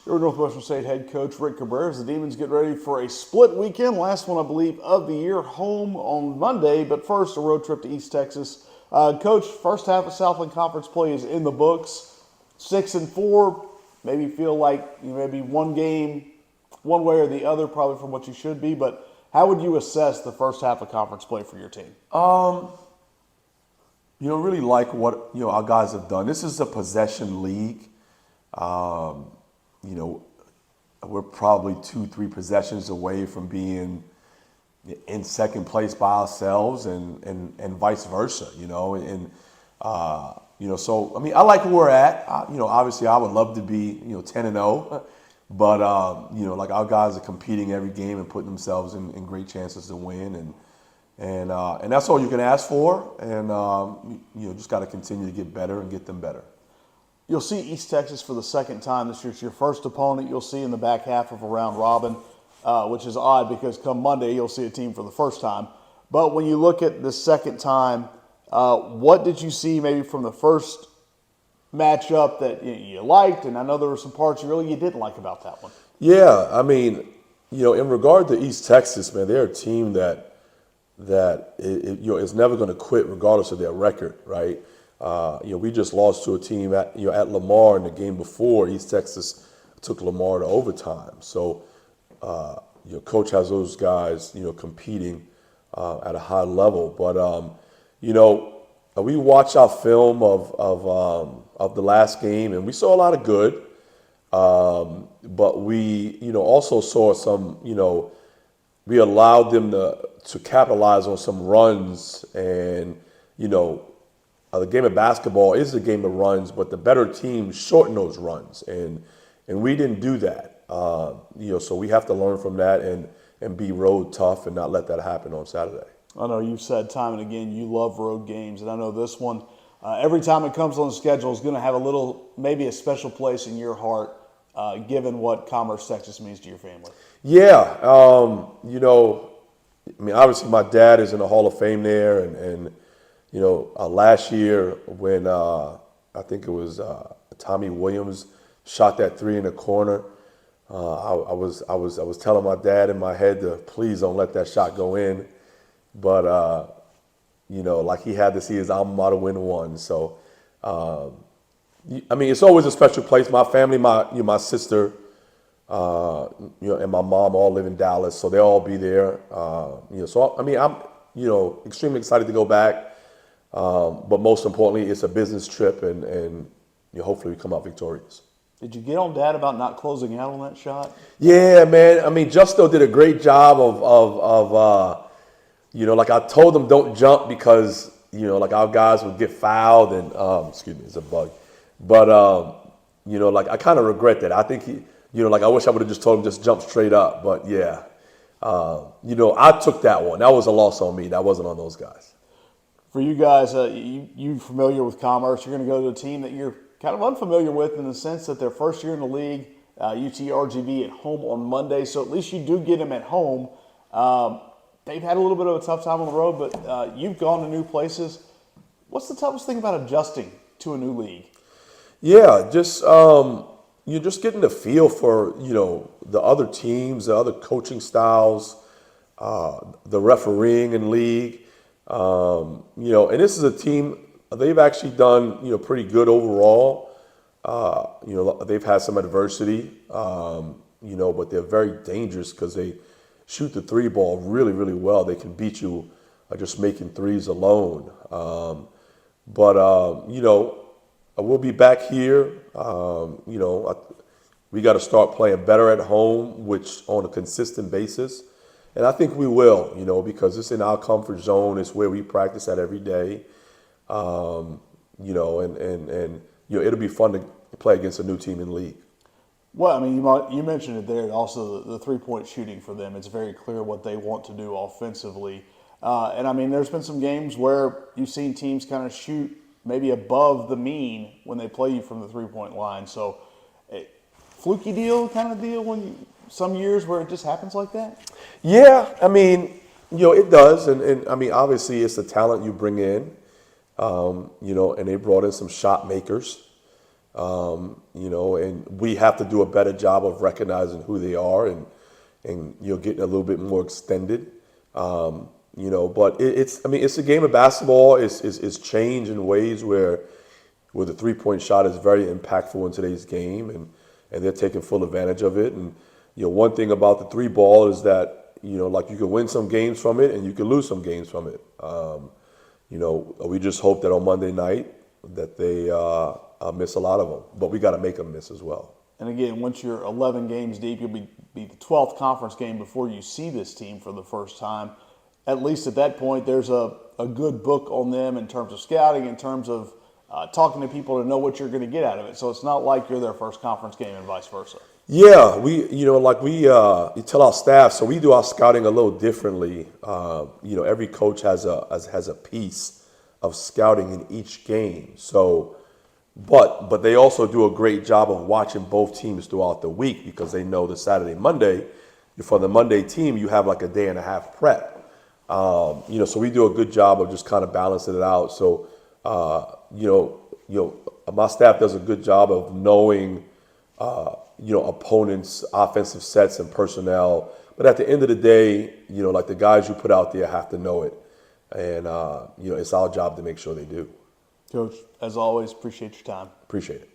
Your Northwestern State head coach Rick Cabrera as the Demons get ready for a split weekend, last one I believe of the year, home on Monday. But first, a road trip to East Texas. Coach, first half of Southland Conference play is in the books. 6-4, maybe feel like maybe one game, one way or the other, probably from what you should be. But how would you assess the first half of conference play for your team? Really like what our guys have done. This is a possession league. We're probably 2-3 possessions away from being in second place by ourselves, and vice versa. So I mean, I like where we're at. Obviously, I would love to be 10-0, but like our guys are competing every game and putting themselves in great chances to win, and that's all you can ask for, and just got to continue to get better and get them better. You'll see East Texas for the second time this year. It's your first opponent you'll see in the back half of a round robin, which is odd because come Monday you'll see a team for the first time. But when you look at the second time, what did you see maybe from the first matchup that you liked? And I know there were some parts you didn't like about that one. Yeah, I mean, in regard to East Texas, man, they're a team that is never going to quit regardless of their record, right? We just lost to a team at Lamar in the game before. East Texas took Lamar to overtime. So, coach has those guys, competing at a high level. But, we watched our film of the last game, and we saw a lot of good. But we, also saw some, we allowed them to capitalize on some runs, and, the game of basketball is a game of runs, but the better teams shorten those runs, and we didn't do that. So we have to learn from that and be road tough and not let that happen on Saturday. I know you've said time and again you love road games, and I know this one, every time it comes on the schedule, is going to have maybe a special place in your heart, given what Commerce, Texas means to your family. Yeah, I mean, obviously my dad is in the Hall of Fame there, and last year when I think it was Tommy Williams shot that three in the corner, I was telling my dad in my head to please don't let that shot go in, but like he had to see his alma mater win one. So I mean, it's always a special place. My family, my sister, and my mom all live in Dallas, so they'll all be there. So I mean, I'm extremely excited to go back. But most importantly, it's a business trip, and hopefully we come out victorious. Did you get on Dad about not closing out on that shot? Yeah, man. I mean, Justo did a great job of like I told him don't jump because, like our guys would get fouled and, excuse me, it's a bug. But, like I kind of regret that. I think like I wish I would have just told him just jump straight up. But yeah, I took that one. That was a loss on me. That wasn't on those guys. For you guys, you familiar with Commerce. You're going to go to a team that you're kind of unfamiliar with in the sense that their first year in the league, UTRGV at home on Monday. So at least you do get them at home. They've had a little bit of a tough time on the road, but you've gone to new places. What's the toughest thing about adjusting to a new league? Yeah, just you're just getting the feel for the other teams, the other coaching styles, the refereeing in league. And this is a team, they've actually done, pretty good overall. They've had some adversity, but they're very dangerous because they shoot the three ball really, really well. They can beat you just making threes alone. We'll be back here. We got to start playing better at home, which on a consistent basis. And I think we will, because it's in our comfort zone. It's where we practice at every day. It'll be fun to play against a new team in the league. Well, I mean, you mentioned it there. Also, the three-point shooting for them. It's very clear what they want to do offensively. And I mean, there's been some games where you've seen teams kind of shoot maybe above the mean when they play you from the three-point line. So, fluky kind of deal when some years where it just happens like that? Yeah, I mean, it does. And I mean, obviously it's the talent you bring in, and they brought in some shot makers. and we have to do a better job of recognizing who they are and getting a little bit more extended. But it's a game of basketball. It's changed in ways where the 3-point shot is very impactful in today's game, and they're taking full advantage of it. And one thing about the 3 ball is that like you can win some games from it and you can lose some games from it. We just hope that on Monday night that they miss a lot of them, but we got to make them miss as well. And again, once you're 11 games deep, you'll be the 12th conference game before you see this team for the first time. At least at that point, there's a good book on them in terms of scouting, in terms of talking to people to know what you're going to get out of it. So it's not like you're their first conference game and vice versa. Yeah, we tell our staff, so we do our scouting a little differently. Every coach has a piece of scouting in each game. So, but they also do a great job of watching both teams throughout the week because they know the Saturday, Monday, for the Monday team, you have like a day and a half prep. So we do a good job of just kind of balancing it out. So, my staff does a good job of knowing, opponents' offensive sets and personnel. But at the end of the day, like the guys you put out there have to know it. And, it's our job to make sure they do. Coach, as always, appreciate your time. Appreciate it.